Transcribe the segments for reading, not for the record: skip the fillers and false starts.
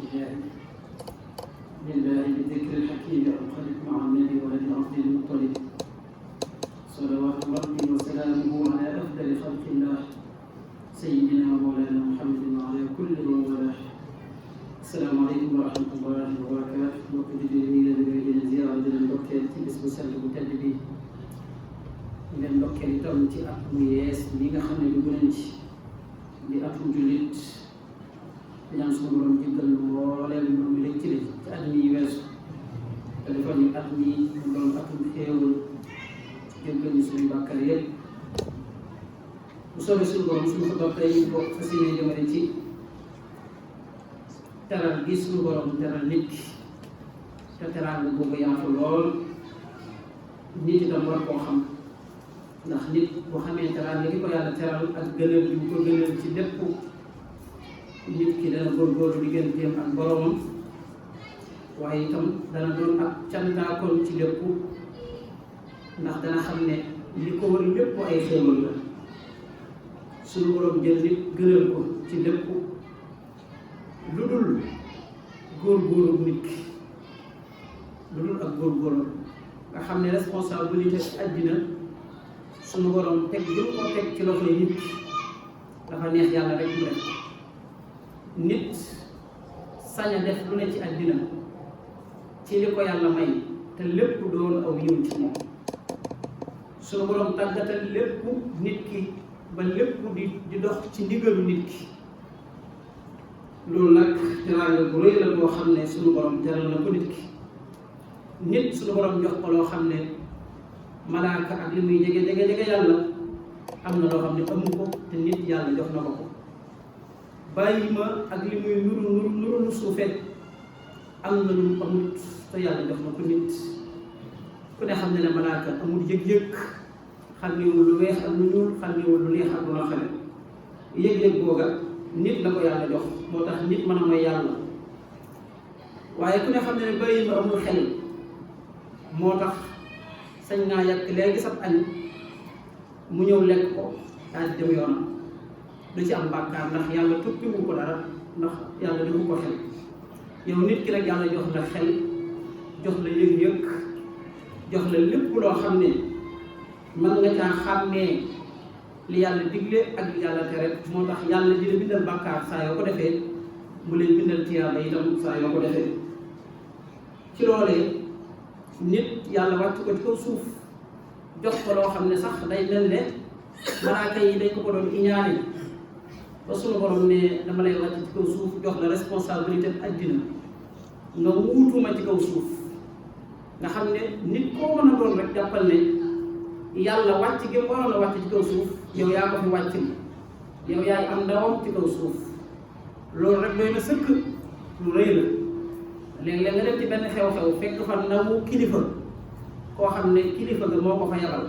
الجاهل لله بذكر الحكيم الخلق مع النبي ولد عبد المطلب صلوات ربي وسلامه على أفضل خلق الله سيدنا ومولانا محمد وعلى كل من والاه. السلام عليكم ورحمة الله وبركاته. mbokk jullit ñi leen di leen ziyaara di leen ndokkeel ci bis bu sell bu tedd bi di leen ndokkeel itam ci at mu yees li nga xam ne dugg nañ ci di atum jullit ñaan suñu borom jéggal mbooleem lu mu leen ci at mi weesu te defal ñu at mi doon atum xéewal jéggal ñu suñu bàkkaar yëpp. bu soobee suñu borom suñu ko doon tey ñu ko fas yéene jëmale ci teral gi suñu borom teral nit ki te teral boobu yaatu lool nit itam war koo xam ndax nit bu xamee teral li ko yàlla teral ak gënal bi ko gënal ci lépp nit ki dana góorgóorlu digganteem ak boromam waaye itam dana doon ak cantaakoon ci lépp ndax dana xam ne li ko war lépp ay xéewal la suñu borom jël nit gënal ko ci lépp lu dul góorgóorlu nit ki lu dul ak góorgóorlu nga xam ne responsabilité ci àddina suñu borom teg li ko teg ci loxo yi nit dafa neex yàlla rek mu def nit sañ a def lu ne ci àddina ci li ko yàlla may te lépp doon aw yiw ci moom suñu borom tàggatal lépp nit ki ba lépp di dox ci ndigalu nit ki. loolu nag teraanga bu rëy la boo xam ne suñu borom teral na ko nit ki nit suñu borom jox ko loo xam ne malaaka ak li muy jege yàlla am na loo xam ne amu ko te nit yàlla jox na ko ko bàyyi ma ak li muy nuru lu suufee am na lu mu amut te yàlla jox na ko nit ku ne xam ne ne malaaka amul yëg-yëg xàmmewul lu weex ak lu ñuul xàmmewul lu neex ak lu naqari yëg-yëg googa nit la ko yàlla jox moo tax nit mën a mooy yàlla waaye ku ne xam ne ne bàyyi ma amul xel moo tax sañ naa yàq léegi sab añ mu ñëw lekk ko daal di dem yoonam du ci am bàkkaar ndax yàlla toppiwu ko dara ndax yàlla defu ko xel yow nit ki rek yàlla jox la xel jox la yëg-yëg jox la lépp loo xam ne mën nga caa xàmmee li yàlla digle ak li yàlla tere moo tax yàlla di la bindal bàkkaar saa yoo ko defee mu leen bindal tiyaaba itam saa yoo ko defee ci loolee nit yàlla wàcc ko ci kaw suuf jox ko loo xam ne sax day mel ne malaaka yi dañ ko doon iñaane ba sunu borom ne dama lay wàcc ci kaw suuf jox la responsabilité àddina nga wuutuma ci kaw suuf nga xam ne nit koo mën a doon rek jàppal ne yàlla wàcc gi waroon a wàcc ci kaw suuf yow yaa ko fi wàcc yow yaay am ndawam ci kaw suuf loolu rek doy na sëkk lu rëy la léeg-léeg nga dem ci benn xew-xew fekk fa ndawu kilifa koo xam ne kilifa ga moo ko fa yabal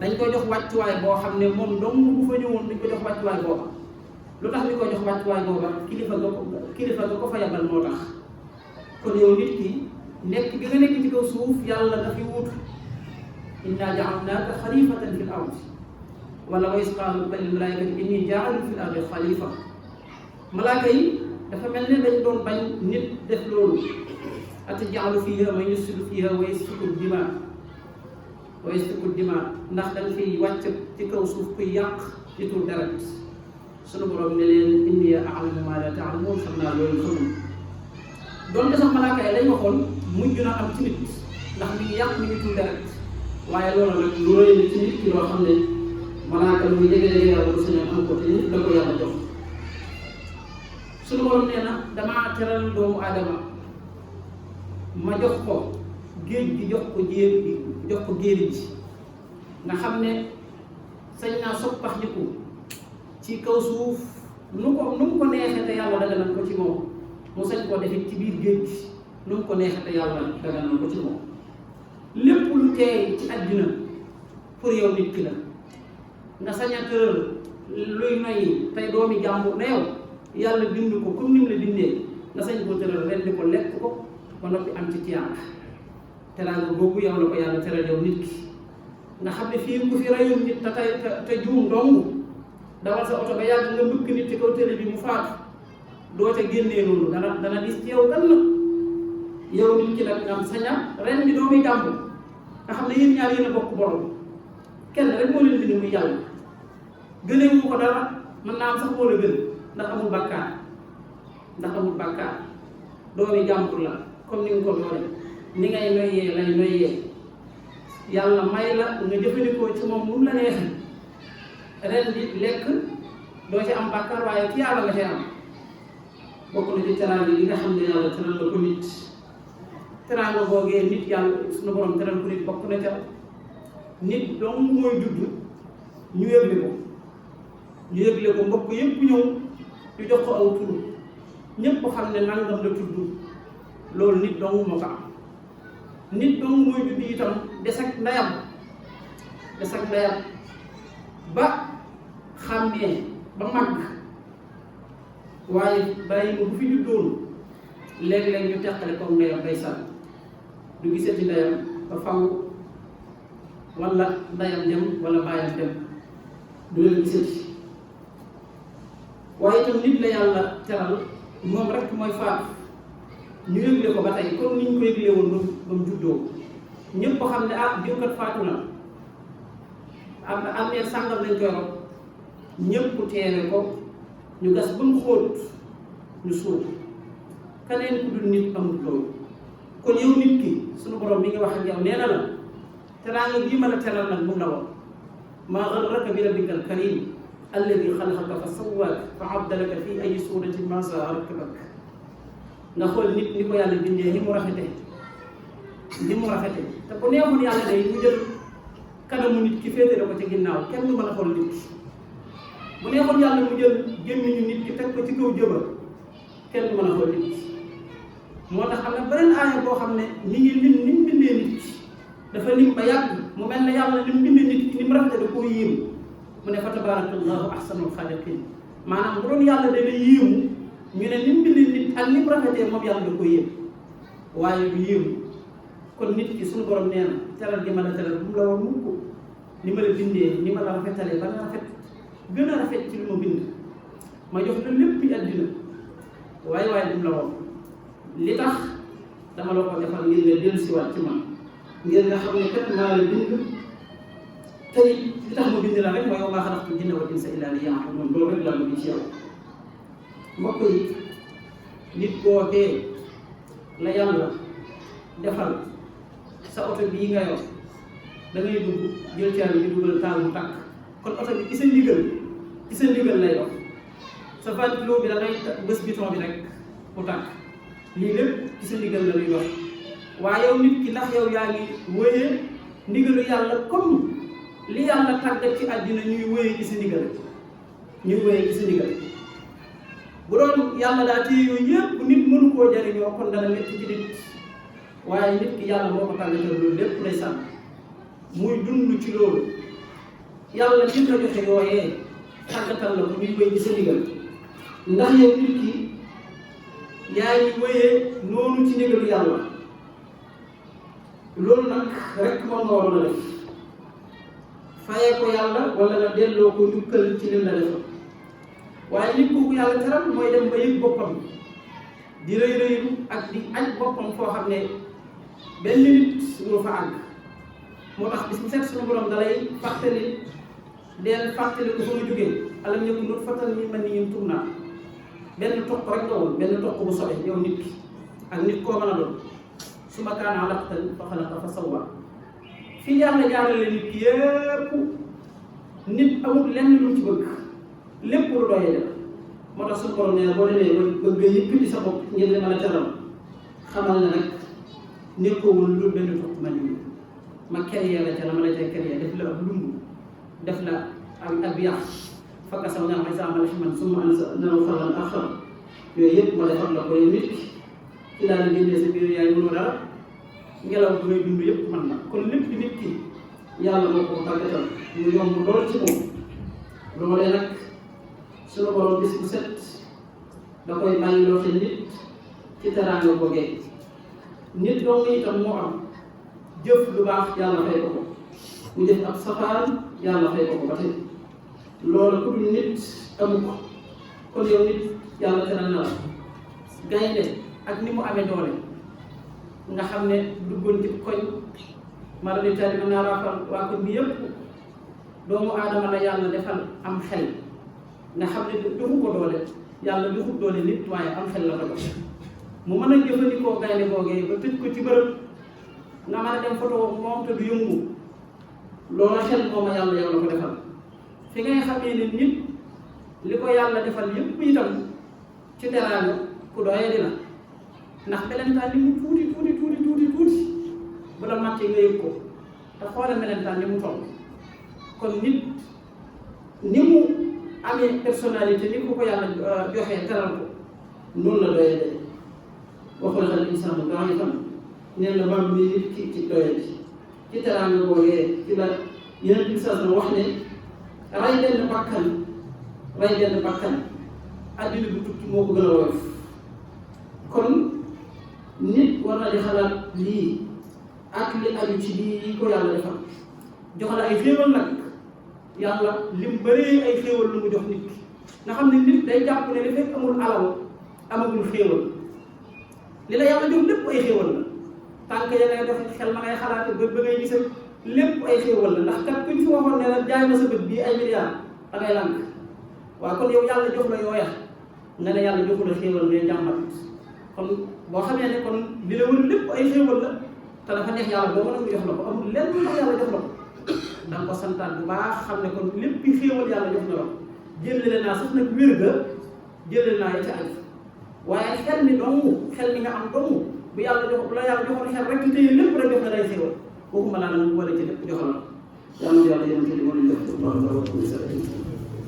dañ koy jox wàccuwaay boo xam ne moom dong bu fa ñëwoon dañ ko jox wàccuwaay booba lu tax ñu ko jox wàccuwaay booba kilifa ga ko fa yabal moo tax kon yow nit ki nekk bi nga nekk ci kaw suuf yàlla dafi wuutu inna ja'alnaaka xalifatan fil ardi wala wa iz qaala lil malaa'ikati inni jaa'ilun fil ardi xalifa malaaka yi dafa mel ne dañ doon bañ nit def loolu ataj'alu fiihaa man yufsidu fiihaa wa yasfiku dimaa ndax dañ fiy wàcc ci kaw suuf kuy yàq ci tur deret sunu borom ne leen inni a'lamu maa laa ta'lamuun xam naa loolu xamul doonte sax malaaka yi lañ waxoon mujj na am ci nit ndax mi ngi yàq mi ngi tur deret waaye loolu nag lu rëy la ci nit ki loo xam ne malaaka lu muy jege yàlla bu sañoon am ko te nit la ko yàlla jox suñu borom nee na damaa teral doomu aadama ma jox ko géej gi jox ko jéeri ji nga xam ne sañ naa soppax ñiku ci kaw suuf nu mu ko neexee te yàlla daganal ko ci moom mu sañ koo defit ci biir géej gi nu mu ko neexee te yàlla daganal ko ci moom lépp lu teey ci àddina pour yow nit ki la nga sañ a tëral luy noyyi tey doomi jàmbur na yow yàlla bind ko comme ni mu la bindee nga sañ koo tëral rendi ko lekk ko ba noppi am ci tiyaanga teraanga boobu yow la ko yàlla teral yow nit ki nga xam ne fii ku fi rayul nit te juum dong dawal sa oto ba yàgg nga mbëkk nit ci kaw télé bi mu faatu doo ca génnee noonu dana gis ci yow gan la yow nit ki nag nga am saña ren bi doomi jàmbur nga xam ne yéen ñaar yéen a bokk borom kenn rek moo leen bind muy yàlla gënewu ko dara mën naa am sax moo la gën ndax amul bàkkaar doomi jàmbur la comme ni nga ko doole ni ngay noyyee lay noyyee yàlla may la nga jëfandikoo ci moom mu la neexee ren bi lekk doo ci am bàkkaar waaye ci yàlla nga ci am bokk na ci teraanga yi nga xam ne yàlla teral la ko nit teraanga boogee nit yàlla suñu borom teral ko nit bokk na ca nit dong mooy judd ñu yëgle ko mbokk yëpp ñëw ñu jox ko aw tur ñëpp xam ne nangam la tudd loolu nit dong moo ko am nit dong mooy judd itam des ak ndeyam ba xàmmee ba màgg waaye bàyyi ma bu fi juddoon léeg-léeg ñu teqale ko ndeyam day sànn du gisati ndeyam ba faw wala ndeyam dem wala bàyyam dem du leen gisati waaye itam nit la yàlla teral moom rek mooy faatu ñu yëgle ko ba tey comme ni ñu ko yëgle woon ba mu juddoo ñëpp ko xam ne diw kat faatu na am ne sàngam lañ koy rob ñëpp teewe ko ñu gas ba mu xóot ñu suul keneen ku dul nit amul loolu kon yow nit ki suñu borom mi ngi wax ak yow nee na la teraanga bii ma la teral nag mu la woon maa garraka bi rabbikal karim alladi xalaqaka fa sawwaaka fa abdalaka fi ay suuratin maa saa rakkabak nga xool nit ni ko yàlla bindee ni mu rafete te bu neexoon yàlla day mu jël kanamu nit ki féete da ko ci ginnaaw kenn du mën a xool nit ki bu neexoon yàlla mu jël gémmiñu nit ki teg ko ci kaw jëba kenn du mën a xool nit ki moo tax am na beneen aaya boo xam ne mi ngi lim ni mu bindee nit ki dafa lim ba yàgg mu mel ne yàlla li mu bindee nit ki ni mu rafete da koo yéem mu ne fa tabarakallahu ahsanul xaaliqiin maanaam bu doon yàlla dana yéemu ñu ne ni mu bindee nit ak ni mu rafetee moom yàlla da koo yéem waaye du yéemu kon nit ki suñu borom nee na teral gi ma la teral bu mu la war mukk ni ma la bindee ni ma la rafetalee ba nga rafet gën a rafet ci li ma bind ma jox la lépp ci àddina waaye bu mu la war li tax dama la ko defal ngir nga dellusiwaat ci man ngir nga xam ne kat maa la bind tey li tax ma bind la rek mooy wa maa xalaqtul jinna wal insa illa liya'buduun loolu rek laa bëgg ci yow mbokk yi nit boogee la yàlla defal sa oto bii nga yor da ngay dugg jël caabi bi dugal taal mu tàkk kon oto bi ci sa ndigal lay dox sa ventilo bi da ngay bës bouton bi rek mu tàkk lii lépp ci sa ndigal la luy dox waaye yow nit ki ndax yow yaa ngi wéyee ndigalu yàlla comme li yàlla tàggat ci àddina ñuy wéyee ci sa ndigal bu doon yàlla daa téye yooyu yëpp nit mënu koo jariñoo kon dana métti ci nit waaye nit ki yàlla moo ko tàggatal loolu lépp lay sàmm muy dund ci loolu yàlla li nga joxe yooyee tàggatal la ko ñuy wéy ci sa ndigal ndax yow nit ki yaa ngi wéyee noonu ci ndigalu yàlla loolu nag rek moom nga waroon a def fayee ko yàlla wala nga delloo ko njukkal ci lim la defal waaye nit kooku yàlla teral mooy dem ba yëg boppam di rëy rëylu ak di aj boppam foo xam ne benn nit mënu fa àgg moo tax bis bu set suñu borom dalay fàttali ko fa nga jógee alam yakun nutfatan min maniyyin yumnaa benn toq rek nga woon benn toq bu sobe yow nit ki ak nit koo mën a doon summa kaana alaqatan fa xalaqa fa sawwaa fi yàlla jaarale nit ki yépp nit amul lenn lu ci bëgg lépp lu doyee def moo tax suñu borom nee na boo demee bëgg yëkkati sa bopp ngir li mën a teral xamal ne nag nekkoowul lu benn toq man yi ma créé la ca la ma la ca créé def la ab lumb def la ab yàq fakka saw nga xam sama man summa ansha'naahu xalqan aaxar yooyu yëpp ma defal la ko yow nit ci daal di génnee sa biir yaay mënoo dara ngelaw bi ngay dund yëpp man na kon lépp nit ki yàlla moo ko tàggatal mu yomb lool ci moom loolee nag suñu borom bis bu set da koy bàyyi loo te nit ci teraanga boogee nit dong itam moo am jëf lu baax yàlla fay ko ko mu def ab safaan yàlla fay ko ko ba tey loolu ku dul nit amu ko kon yow nit yàlla teral na la gaynde ak ni mu amee doole nga xam ne duggoon ci koñ mara di tali mën naa raafal waa koñ bi yëpp doomu aadama la yàlla defal am xel nga xam ne joxu ko doole yàlla joxu doole nit waaye am xel la ko jox mu mën a jëfandikoo gaynde googee ba tëj ko ci bërëb nga mën a dem photo moom te du yëngu loola xel mooma yàlla yow la ko defal fi ngay xamee ne nit li ko yàlla defal yëpp itam ci teraanga ku doye dina ndax melentaan ni mu tuuti bu la màttee nga yëg ko te xoolal melentaan ni mu toll kon nit ni mu amee personnalité ni ko yàlla joxee teral ko noonu la doye de waxul xel insaanu gaa itam neen la bam ni nit ci doye bi ci teraanga boogee ci la yeneen insaas na wax ne ray benn bakkan addina bu tukki moo ko gën a woyof kon nit war na di xalaat lii ak li aju ci lii ko yàlla defal jox la ay xéewal nag yàlla lim bëree ay xéewal lu mu jox nit ki nga xam ne nit day jàpp ne li fekk amul alal amagul xéewal li la yàlla jox lépp ay xéewal la tànk ya ngay dox xel ma ngay xalaat bët ba ngay gis lépp ay xéewal la ndax kat kuñ fi waxoon ne la jaay ma sa bët bii ay milliards da ngay lànk waaw kon yow yàlla jox la yooya nga ne yàlla joxu la xéewal ngay jàmbat kon boo xamee ne kon li la wër lépp ay xéewal la te dafa neex yàlla boo mën a mu jox la ko amul lenn lu yàlla jox la ko da nga ko santaat bu baax xam ne kon lépp xéewal yàlla jox na la ko jëlale naa sax nag wér ga jëlale naa ya ca aj waaye xel mi mi nga am dong bu yàlla jox bu la yàlla joxoon xel rek téye lépp rek jox na lay xéewal waxuma laa nag mu war a ci lépp joxal la yàlla yàlla yéen ci li ma leen jox